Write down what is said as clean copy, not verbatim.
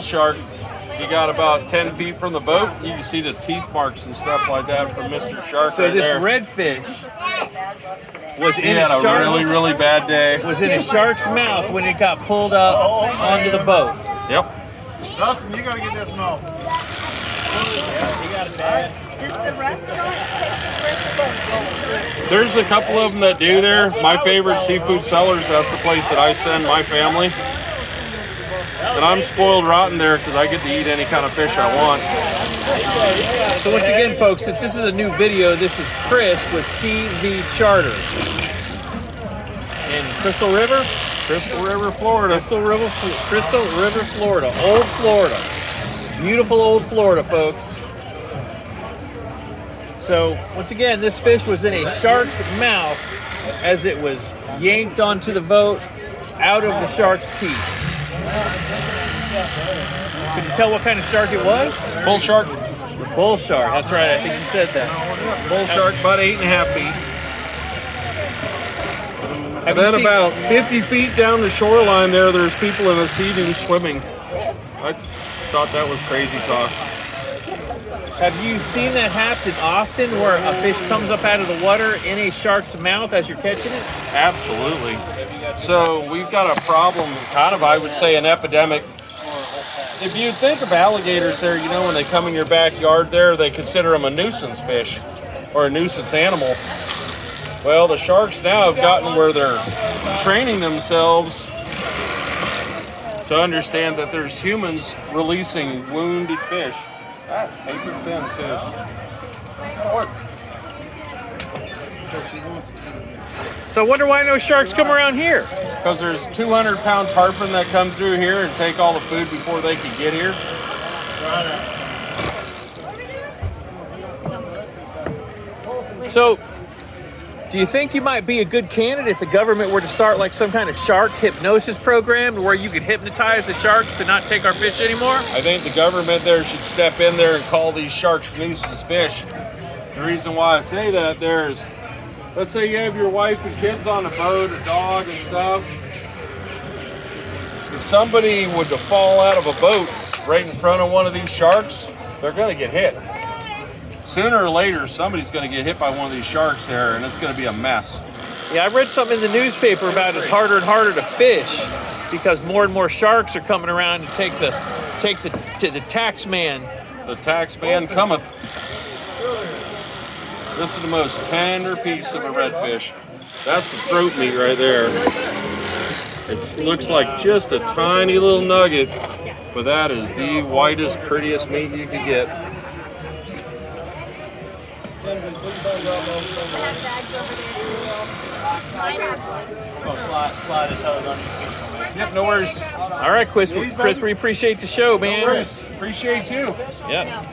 Shark. He got about 10 feet from the boat. You can see the teeth marks and stuff like that from Mr. Shark. So right this there. redfish was He in had a a shark's really bad day. was in a shark's mouth when it got pulled up onto the boat. Yep. Dustin, you gotta get this mouth. You got it, Dad. Does the restaurant take the restaurant? There's a couple of them that do there. My favorite seafood sellers, that's the place that I send my family. And I'm spoiled rotten there because I get to eat any kind of fish I want. So once again, folks, since this is a new video, this is Chris with CV Charters in Crystal River, Florida. Crystal River, Florida, old Florida, beautiful old Florida, folks. So once again, this fish was in a shark's mouth as it was yanked onto the boat out of the shark's teeth. Could you tell what kind of shark it was? Bull shark. It's a bull shark. That's right. I think you said that. Bull shark, about 8.5 feet. Have And you then seen- about 50 feet down the shoreline there's people in a seating swimming. I thought that was crazy talk. Have you seen that happen often where a fish comes up out of the water in a shark's mouth as you're catching it? Absolutely. So we've got a problem, kind of, I would say, an epidemic. If you think of alligators there, you know, when they come in your backyard there, they consider them a nuisance fish or a nuisance animal. Well, the sharks now have gotten where they're training themselves to understand that there's humans releasing wounded fish. That's paper thin, too. So I wonder why no sharks come around here. Because there's 200-pound tarpon that come through here and take all the food before they can get here. So do you think you might be a good candidate if the government were to start like some kind of shark hypnosis program where you could hypnotize the sharks to not take our fish anymore? I think the government there should step in there and call these sharks nuisance fish. The reason why I say that there is, let's say you have your wife and kids on a boat, a dog and stuff. If somebody were to fall out of a boat right in front of one of these sharks, they're going to get hit. Sooner or later, somebody's going to get hit by one of these sharks there, and it's going to be a mess. Yeah, I read something in the newspaper about it's harder and harder to fish because more and more sharks are coming around to take the tax man. The tax man cometh. This is the most tender piece of a redfish. That's the throat meat right there. It looks like just a tiny little nugget, but that is the whitest, prettiest meat you could get. Slide his hose on you. Yep, no worries. All right, Chris, we appreciate the show, man. No worries. Appreciate you. Yep.